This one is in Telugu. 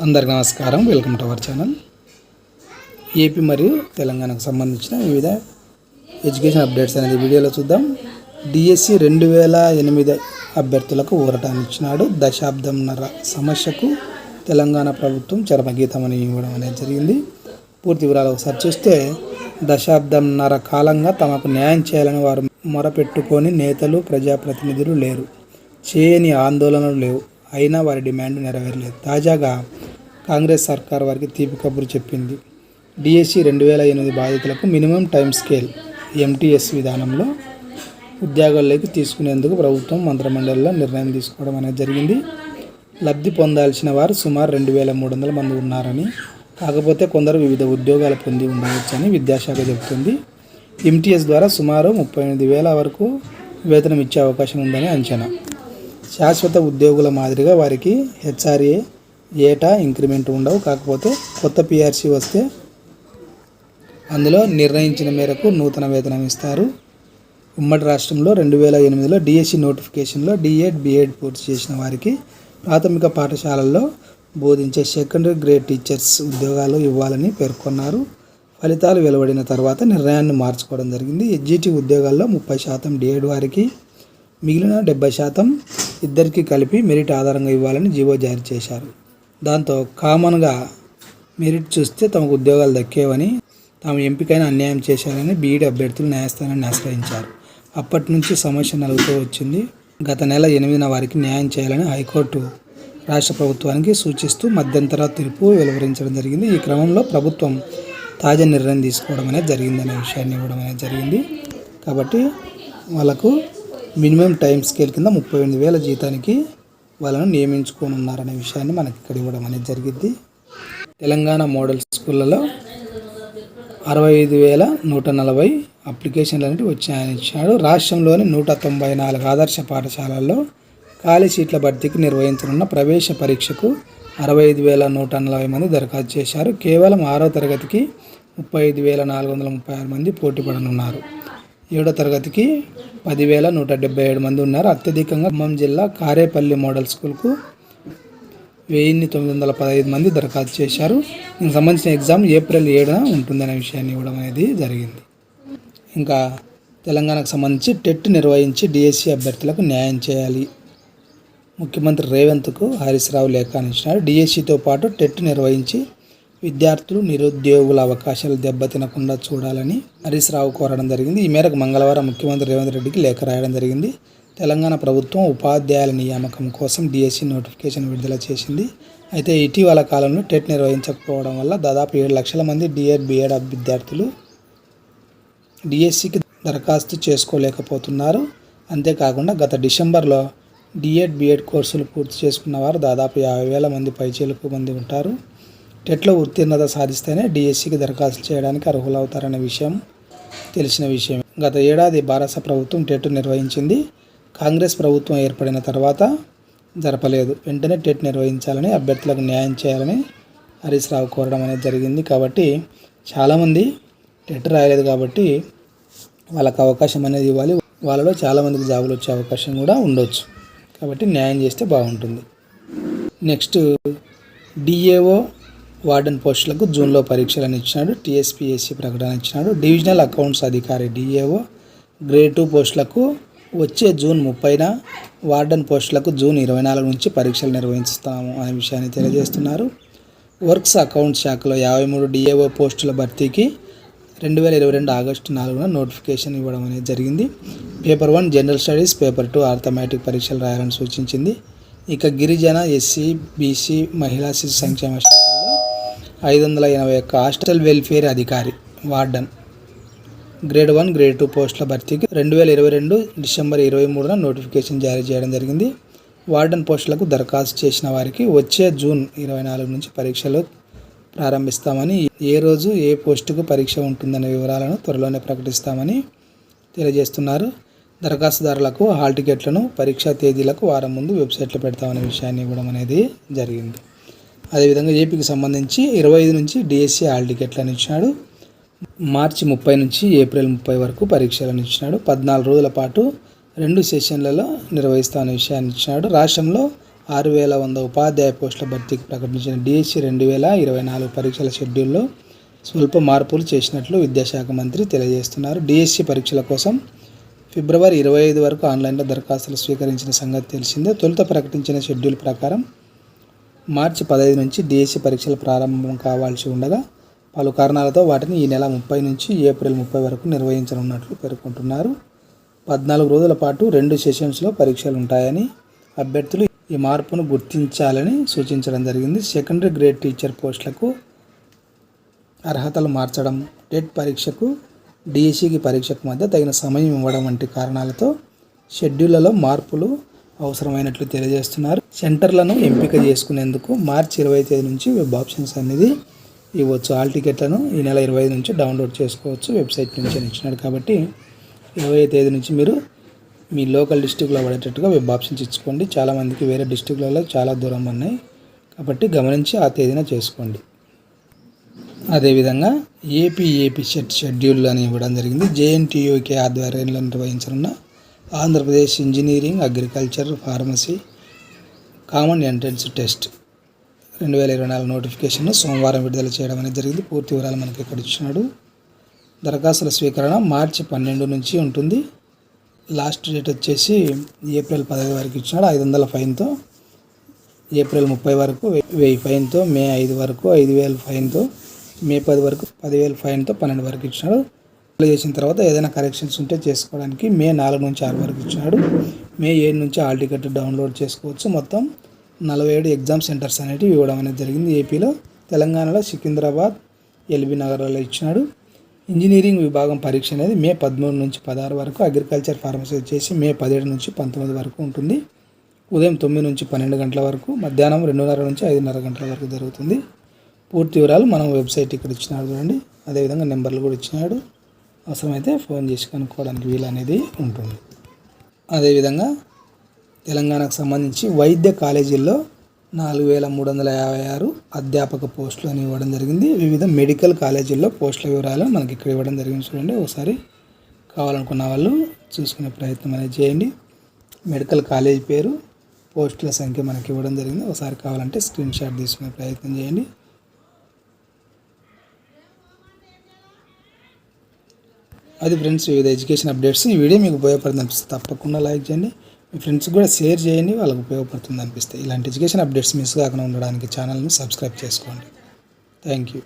అందరికి నమస్కారం. Welcome to our channel. AP మరియు తెలంగాణకు సంబంధించిన వివిధ ఎడ్యుకేషన్ అప్డేట్స్ అనేది వీడియోలో చూద్దాం. డిఎస్సి 2008 అభ్యర్థులకు ఊరటనిచ్చినాడు. దశాబ్దంన్నర సమస్యకు తెలంగాణ ప్రభుత్వం చరమగీతమని ఇవ్వడం అనేది జరిగింది. పూర్తి వివరాలు ఒకసారి చూస్తే, దశాబ్దంన్నర కాలంగా తమకు న్యాయం చేయాలని వారు మొరపెట్టుకొని నేతలు, ప్రజాప్రతినిధులు లేరు. చేయని ఆందోళనలు లేవు. అయినా వారి డిమాండ్ నెరవేరలేదు. తాజాగా కాంగ్రెస్ సర్కార్ వారికి తీపి కబురు చెప్పింది. డిఎస్సి 2008 బాధితులకు మినిమం టైం స్కేల్ ఎంటీఎస్ విధానంలో ఉద్యోగాల్లోకి తీసుకునేందుకు ప్రభుత్వం మంత్రిమండలిలో నిర్ణయం తీసుకోవడం అనేది జరిగింది. లబ్ధి పొందాల్సిన వారు సుమారు 2300 మంది ఉన్నారని, కాకపోతే కొందరు వివిధ ఉద్యోగాలు పొంది ఉండవచ్చని విద్యాశాఖ చెబుతుంది. ఎంటీఎస్ ద్వారా సుమారు 38,000 వరకు వేతనం ఇచ్చే అవకాశం ఉందని అంచనా. శాశ్వత ఉద్యోగుల మాదిరిగా వారికి హెచ్ఆర్ఏ ఏటా ఇంక్రిమెంట్ ఉండవు. కాకపోతే కొత్త పిఆర్సీ వస్తే అందులో నిర్ణయించిన మేరకు నూతన వేతనం ఇస్తారు. ఉమ్మడి రాష్ట్రంలో 2008లో డిఎస్సి నోటిఫికేషన్లో డిఎడ్, బిఎడ్ పూర్తి చేసిన వారికి ప్రాథమిక పాఠశాలల్లో బోధించే సెకండరీ గ్రేడ్ టీచర్స్ ఉద్యోగాలు ఇవ్వాలని పేర్కొన్నారు. ఫలితాలు వెలువడిన తర్వాత నిర్ణయాన్ని మార్చుకోవడం జరిగింది. ఎడ్జిటి ఉద్యోగాల్లో 30% డిఎడ్ వారికి, మిగిలిన 70% ఇద్దరికి కలిపి మెరిట్ ఆధారంగా ఇవ్వాలని జీవో జారీ చేశారు. దాంతో కామన్గా మెరిట్ చూస్తే తమకు ఉద్యోగాలు దక్కేవని, తాము ఎంపికైన అన్యాయం చేశారని బీఈడీ అభ్యర్థులు న్యాయస్థానాన్ని ఆశ్రయించారు. అప్పటి నుంచి సమస్య నలుగుతూ వచ్చింది. గత నెల 8న వారికి న్యాయం చేయాలని హైకోర్టు రాష్ట్ర ప్రభుత్వానికి సూచిస్తూ మధ్యంతర తీర్పు వెలువరించడం జరిగింది. ఈ క్రమంలో ప్రభుత్వం తాజా నిర్ణయం తీసుకోవడం అనేది జరిగిందనే విషయాన్ని ఇవ్వడం అనేది జరిగింది. కాబట్టి వాళ్ళకు మినిమం టైం స్కేల్ కింద 38,000 జీతానికి వాళ్ళను నియమించుకోనున్నారనే విషయాన్ని మనకి ఇక్కడ ఇవ్వడం అనేది జరిగింది. తెలంగాణ మోడల్ స్కూళ్ళలో 65,140 అప్లికేషన్లు అనేవి వచ్చాయని ఇచ్చాడు. రాష్ట్రంలోని 194 ఆదర్శ పాఠశాలల్లో ఖాళీ సీట్ల భర్తీకి నిర్వహించనున్న ప్రవేశ పరీక్షకు 65,140 మంది దరఖాస్తు చేశారు. కేవలం 6వ తరగతికి 35,436 మంది పోటీ పడనున్నారు. 7వ తరగతికి 10,177 మంది ఉన్నారు. అత్యధికంగా ఖమ్మం జిల్లా కారేపల్లి మోడల్ స్కూల్కు 1,915 మంది దరఖాస్తు చేశారు. దీనికి సంబంధించిన ఎగ్జామ్ ఏప్రిల్ 7న ఉంటుందనే విషయాన్ని ఇవ్వడం అనేది జరిగింది. ఇంకా తెలంగాణకు సంబంధించి టెట్ నిర్వహించి డిఎస్సి అభ్యర్థులకు న్యాయం చేయాలి. ముఖ్యమంత్రి రేవంత్కు హరీష్ రావు లేఖ ఇచ్చినారు. డిఎస్సితో పాటు టెట్ నిర్వహించి విద్యార్థులు, నిరుద్యోగుల అవకాశాలు దెబ్బతినకుండా చూడాలని హరీష్ రావు కోరడం జరిగింది. ఈ మేరకు మంగళవారం ముఖ్యమంత్రి రేవంత్ రెడ్డికి లేఖ రాయడం జరిగింది. తెలంగాణ ప్రభుత్వం ఉపాధ్యాయుల నియామకం కోసం డిఎస్సి నోటిఫికేషన్ విడుదల చేసింది. అయితే ఇటీవల కాలంలో టెట్ నిర్వహించకపోవడం వల్ల దాదాపు 7 లక్షల మంది డిఎడ్, బిఎడ్ విద్యార్థులు డిఎస్సికి దరఖాస్తు చేసుకోలేకపోతున్నారు. అంతేకాకుండా గత డిసెంబర్లో డిఎడ్, బిఎడ్ కోర్సులు పూర్తి చేసుకున్న వారు దాదాపు 50,000 మంది పైచిలుకు మంది ఉంటారు. టెట్లో ఉత్తీర్ణత సాధిస్తేనే డిఎస్సికి దరఖాస్తు చేయడానికి అర్హులవుతారనే విషయం తెలిసిన విషయం. గత ఏడాది భారత ప్రభుత్వం టెట్ నిర్వహించింది. కాంగ్రెస్ ప్రభుత్వం ఏర్పడిన తర్వాత జరపలేదు. వెంటనే టెట్ నిర్వహించాలని, అభ్యర్థులకు న్యాయం చేయాలని హరీష్ రావు కోరడం అనేది జరిగింది. కాబట్టి చాలామంది టెట్ రాయలేదు కాబట్టి వాళ్ళకు అవకాశం అనేది ఇవ్వాలి. వాళ్ళలో చాలామందికి జాబులు వచ్చే అవకాశం కూడా ఉండొచ్చు. కాబట్టి న్యాయం చేస్తే బాగుంటుంది. నెక్స్ట్, డిఏఓ, వార్డెన్ పోస్టులకు జూన్లో పరీక్షలను ఇచ్చినాడు. టీఎస్పీఎస్సీ ప్రకటన ఇచ్చినాడు. డివిజనల్ అకౌంట్స్ అధికారి డిఏఓ గ్రేడ్ 2 పోస్టులకు వచ్చే జూన్ 30న, వార్డెన్ పోస్టులకు జూన్ 24 నుంచి పరీక్షలు నిర్వహిస్తాము అనే విషయాన్ని తెలియజేస్తున్నారు. వర్క్స్ అకౌంట్ శాఖలో 53 డిఏఓ పోస్టుల భర్తీకి 2022 ఆగస్టు 4న నోటిఫికేషన్ ఇవ్వడం అనేది జరిగింది. Paper 1 general studies, paper 2 arithmetic పరీక్షలు రాయాలని సూచించింది. ఇక గిరిజన, ఎస్సీ, బీసీ, మహిళా శిశు సంక్షేమ శాఖల్లో 581 హాస్టల్ వెల్ఫేర్ అధికారి, వార్డెన్ గ్రేడ్ 1, గ్రేడ్ 2 పోస్టుల భర్తీకి 2022 డిసెంబర్ 23న నోటిఫికేషన్ జారీ చేయడం జరిగింది. వార్డెన్ పోస్టులకు దరఖాస్తు చేసిన వారికి వచ్చే జూన్ 24 నుంచి పరీక్షలు ప్రారంభిస్తామని, ఏ రోజు ఏ పోస్టుకు పరీక్ష ఉంటుందనే వివరాలను త్వరలోనే ప్రకటిస్తామని తెలియజేస్తున్నారు. దరఖాస్తుదారులకు హాల్ టికెట్లను పరీక్షా తేదీలకు వారం ముందు వెబ్సైట్లో పెడతామనే విషయాన్ని ఇవ్వడం అనేది జరిగింది. అదేవిధంగా ఏపీకి సంబంధించి 25 నుంచి డిఎస్సి హాల్ టికెట్లను ఇచ్చినాడు. మార్చి 30 నుంచి ఏప్రిల్ 30 వరకు పరీక్షలను ఇచ్చినాడు. 14 రోజుల పాటు 2 సెషన్లలో నిర్వహిస్తామనే విషయాన్ని ఇచ్చినాడు. రాష్ట్రంలో 6100 ఉపాధ్యాయ పోస్టుల భర్తీకి ప్రకటించిన డిఎస్సి 2024 పరీక్షల షెడ్యూల్లో స్వల్ప మార్పులు చేసినట్లు విద్యాశాఖ మంత్రి తెలియజేస్తున్నారు. డిఎస్సి పరీక్షల కోసం ఫిబ్రవరి 25 వరకు ఆన్లైన్లో దరఖాస్తులు స్వీకరించిన సంగతి తెలిసిందే. తొలుత ప్రకటించిన షెడ్యూల్ ప్రకారం మార్చి 15 నుంచి డిఎస్సి పరీక్షలు ప్రారంభం కావాల్సి ఉండగా పలు కారణాలతో వాటిని ఈ నెల 30 నుంచి ఏప్రిల్ 30 వరకు నిర్వహించనున్నట్లు పేర్కొంటున్నారు. 14 రోజుల పాటు 2 సెషన్స్లో పరీక్షలు ఉంటాయని అభ్యర్థులు ఈ మార్పును గుర్తించాలని సూచించడం జరిగింది. సెకండరీ గ్రేడ్ టీచర్ పోస్టులకు అర్హతలు మార్చడం, టెట్ పరీక్షకు డిఎస్సికి పరీక్షకు మధ్య తగిన సమయం ఇవ్వడం వంటి కారణాలతో షెడ్యూళ్లలో మార్పులు అవసరమైనట్లు తెలియజేస్తున్నారు. సెంటర్లను ఎంపిక చేసుకునేందుకు మార్చి 25 నుంచి వెబ్ ఆప్షన్స్ అనేది ఇవ్వచ్చు. హాల్ టికెట్లను ఈ నెల 25 నుంచి డౌన్లోడ్ చేసుకోవచ్చు. వెబ్సైట్ నుంచి ఇచ్చినాడు కాబట్టి 25 నుంచి మీరు మీ లోకల్ డిస్టిక్లో పడేటట్టుగా వెబ్ ఆప్షన్స్ ఇచ్చుకోండి. చాలామందికి వేరే డిస్టిక్లలో చాలా దూరం ఉన్నాయి కాబట్టి గమనించి ఆ తేదీన చేసుకోండి. అదేవిధంగా ఏపీ సెట్ షెడ్యూల్ అని ఇవ్వడం జరిగింది. జేఎన్టీయూకే ఆధ్వర్యంలో నిర్వహించనున్న Andhra Pradesh engineering, agriculture, pharmacy common entrance test 2024 నోటిఫికేషన్ను సోమవారం విడుదల చేయడం అనేది జరిగింది. పూర్తి వివరాలు మనకి ఇక్కడ ఇచ్చినాడు. దరఖాస్తుల స్వీకరణ మార్చి 12 నుంచి ఉంటుంది. లాస్ట్ డేట్ వచ్చేసి ఏప్రిల్ 15 వరకు ఇచ్చినాడు. 500 ఫైన్తో ఏప్రిల్ 30 వరకు 1000 ఫైన్తో, మే 5 వరకు 5000 ఫైన్తో, మే 10 వరకు 10,000 ఫైన్తో 12 వరకు ఇచ్చినాడు. అప్లై చేసిన తర్వాత ఏదైనా కరెక్షన్స్ ఉంటే చేసుకోవడానికి మే 4 నుంచి 6 వరకు ఇచ్చినాడు. మే 7 నుంచి హాల్ టికెట్ డౌన్లోడ్ చేసుకోవచ్చు. మొత్తం 47 ఎగ్జామ్ సెంటర్స్ అనేవి ఇవ్వడం అనేది జరిగింది. ఏపీలో, తెలంగాణలో సికింద్రాబాద్, ఎల్బీ నగర్లో ఇచ్చినాడు. ఇంజనీరింగ్ విభాగం పరీక్ష అనేది మే 13 నుంచి 16 వరకు, అగ్రికల్చర్ ఫార్మసీ వచ్చేసి మే 17 నుంచి 19 వరకు ఉంటుంది. ఉదయం 9 నుంచి 12 గంటల వరకు, మధ్యాహ్నం 2:30 నుంచి 5:30 గంటల వరకు జరుగుతుంది. పూర్తి వివరాలు మనం వెబ్సైట్ ఇక్కడ ఇచ్చినాడు చూడండి. అదేవిధంగా నెంబర్లు కూడా ఇచ్చినాడు. అవసరమైతే ఫోన్ చేసి కనుక్కోవడానికి వీలు అనేది ఉంటుంది. అదేవిధంగా తెలంగాణకు సంబంధించి వైద్య కాలేజీల్లో 4356 అధ్యాపక పోస్టులు అని ఇవ్వడం జరిగింది. వివిధ మెడికల్ కాలేజీల్లో పోస్టుల వివరాలు మనకి ఇక్కడ ఇవ్వడం జరిగింది చూడండి. ఒకసారి కావాలనుకున్న వాళ్ళు చూసుకునే ప్రయత్నం అనేది చేయండి. మెడికల్ కాలేజ్ పేరు, పోస్టుల సంఖ్య మనకి ఇవ్వడం జరిగింది. ఒకసారి కావాలంటే స్క్రీన్ షాట్ తీసుకునే ప్రయత్నం చేయండి. అది ఫ్రెండ్స్ వివిధ ఎడ్యుకేషన్ అప్డేట్స్. ఈ వీడియో మీకు ఉపయోగపడుతుంది అనిపిస్తే తప్పకుండా లైక్ చేయండి. మీ ఫ్రెండ్స్కి కూడా షేర్ చేయండి, వాళ్ళకి ఉపయోగపడుతుంది అనిపిస్తే. ఇలాంటి ఎడ్యుకేషన్ అప్డేట్స్ మిస్ కాకుండా ఉండడానికి ఛానల్ని సబ్స్క్రైబ్ చేసుకోండి. Thank you.